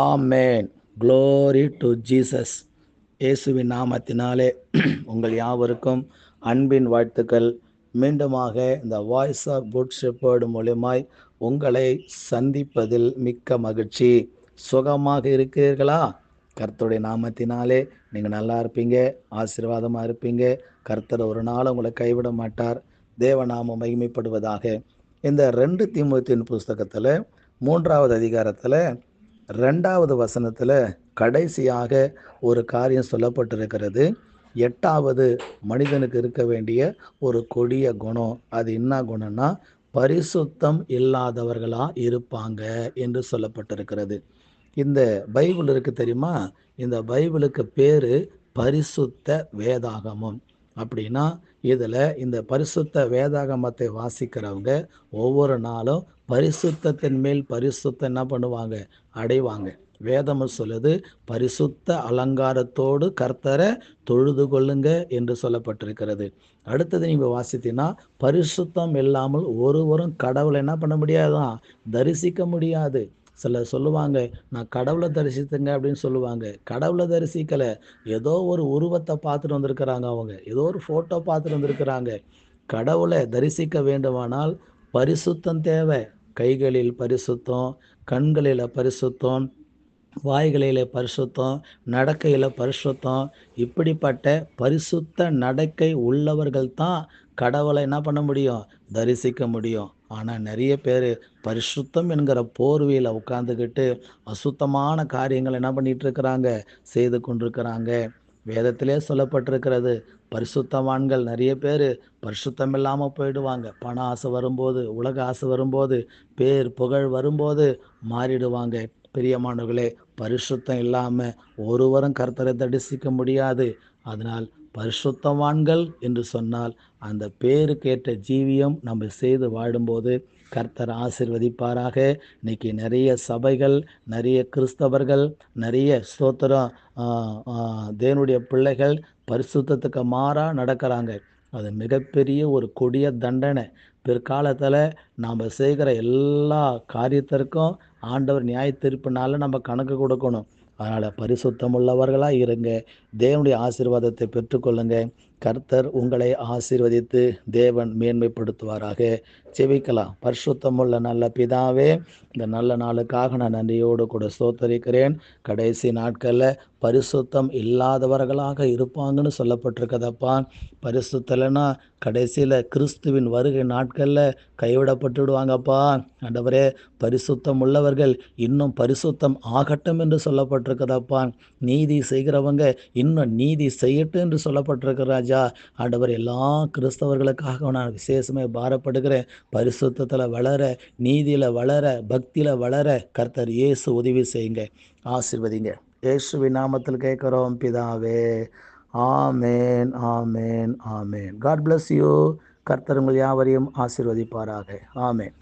Amen. Glory to Jesus. இயேசுவின் நாமத்தினாலே உங்கள் யாவருக்கும் அன்பின் வாழ்த்துக்கள். மீண்டுமாக இந்த வாய்ஸ் ஆஃப் குட் ஷெப்பர்டு மூலமாய் உங்களை சந்திப்பதில் மிக்க மகிழ்ச்சி. சுகமாக இருக்கிறீர்களா? கர்த்தருடைய நாமத்தினாலே நீங்கள் நல்லா இருப்பீங்க, ஆசீர்வாதமாக இருப்பீங்க. கர்த்தர் ஒரு நாள் உங்களை கைவிட மாட்டார். தேவநாமம் மகிமைப்படுவதாக. இந்த 2 தீமோத்தேயுவின் புஸ்தகத்தில் 3வது அதிகாரத்தில் 2வது வசனத்தில் கடைசியாக ஒரு காரியம் சொல்லப்பட்டிருக்கிறது. 8வது மனிதனுக்கு இருக்க வேண்டிய ஒரு கொடிய குணம். அது என்ன குணம்னா, பரிசுத்தம் இல்லாதவர்களா இருப்பாங்க என்று சொல்லப்பட்டிருக்கிறது. இந்த பைபிள் இருக்கு தெரியுமா? இந்த பைபிளுக்கு பேரு பரிசுத்த வேதாகமம். அப்படின்னா இதில் இந்த பரிசுத்த வேதாகமத்தை வாசிக்கிறவங்க ஒவ்வொரு நாளும் பரிசுத்தத்தின் மேல் பரிசுத்தம் என்ன பண்ணுவாங்க? அடைவாங்க. வேதமும் சொல்லுது, பரிசுத்த அலங்காரத்தோடு கர்த்தரை தொழுது கொள்ளுங்க என்று சொல்லப்பட்டிருக்கிறது. அடுத்தது நீங்கள் வாசித்தீங்கன்னா, பரிசுத்தம் இல்லாமல் ஒருவரும் கடவுளை என்ன பண்ண முடியாதான்? தரிசிக்க முடியாது. சிலர் சொல்லுவாங்க, நான் கடவுளை தரிசித்தங்க அப்படின்னு சொல்லுவாங்க. கடவுளை தரிசிக்கலை, ஏதோ ஒரு உருவத்தை பார்த்துட்டு வந்திருக்கிறாங்க. அவங்க ஏதோ ஒரு ஃபோட்டோ பார்த்துட்டு வந்திருக்கிறாங்க. கடவுளை தரிசிக்க வேண்டுமானால் பரிசுத்தம் தேவை. கைகளில் பரிசுத்தம், கண்களில் பரிசுத்தம், வாய்களில் பரிசுத்தம், நடக்கையில் பரிசுத்தம். இப்படிப்பட்ட பரிசுத்த நடக்கை உள்ளவர்கள் தான் கடவுளை என்ன பண்ண முடியும்? தரிசிக்க முடியும். ஆனால் நிறைய பேர் பரிசுத்தம் என்கிற போர்வையில் உட்காந்துக்கிட்டு அசுத்தமான காரியங்கள் என்ன பண்ணிட்டு இருக்கிறாங்க? செய்து கொண்டிருக்கிறாங்க. வேதத்திலே சொல்லப்பட்டிருக்கிறது, பரிசுத்தவான்கள் நிறைய பேர் பரிசுத்தம் இல்லாமல் போயிடுவாங்க. பண ஆசை வரும்போது, உலக ஆசை வரும்போது, பேர் புகழ் வரும்போது மாறிடுவாங்க. பிரியமானவர்களே, பரிசுத்தம் இல்லாமல் ஒருவரும் கர்த்தரை தரிசிக்க முடியாது. அதனால் பரிசுத்தவான்கள் என்று சொன்னால் அந்த பேருக்கேற்ற ஜீவியம் நம்ம செய்து வாழும்போது கர்த்தர் ஆசீர்வதிப்பாராக. இன்னைக்கு நிறைய சபைகள், நிறைய கிறிஸ்தவர்கள், நிறைய ஸ்தோத்திரம் தேவனுடைய பிள்ளைகள் பரிசுத்தத்துக்கு மாறாக நடக்கிறாங்க. அது மிகப்பெரிய ஒரு கொடிய தண்டனை. பிற்காலத்தில் நாம் செய்கிற எல்லா காரியத்திற்கும் ஆண்டவர் நியாய தீர்ப்பினால நம்ம கணக்கு கொடுக்கணும். அதனால் பரிசுத்தம் உள்ளவர்களாக இருங்க. தேவனுடைய ஆசீர்வாதத்தை பெற்றுக்கொள்ளுங்க. கர்த்தர் உங்களை ஆசீர்வதித்து தேவன் மேன்மைப்படுத்துவாராக. செபிக்கலாம். பரிசுத்தமுள்ள நல்ல பிதாவே, இந்த நல்ல நாளுக்காக நான் நன்றியோடு கூட ஸ்தோத்தரிக்கிறேன். கடைசி நாட்களில் பரிசுத்தம் இல்லாதவர்களாக இருப்பாங்கன்னு சொல்லப்பட்டிருக்கதப்பா. பரிசுத்தலைன்னா கடைசியில் கிறிஸ்துவின் வருகை நாட்களில் கைவிடப்பட்டுடுவாங்கப்பா. ஆண்டவரே, பரிசுத்தம் உள்ளவர்கள் இன்னும் பரிசுத்தம் ஆகட்டும் என்று சொல்லப்பட்டிருக்கிறதப்பா. நீதி செய்கிறவங்க இன்னும் நீதி செய்யட்டும் என்று சொல்லப்பட்டிருக்கிற ராஜா. ஆண்டவர், எல்லா கிறிஸ்தவர்களுக்காக நான் விசேஷமே பாரப்படுகிறேன். பரிசுத்தத்தில் வளர, நீதியில் வளர, பக்தியில் வளர கர்த்தர் இயேசு உதவி செய்யுங்க. ஆசீர்வதிங்க. இயேசுவின் நாமத்தில் கேட்கிறோம் பிதாவே. ஆமேன், ஆமேன், ஆமேன். God bless you. கர்த்தர் உங்கள் யாவரையும் ஆசீர்வதிப்பாராக. ஆமேன்.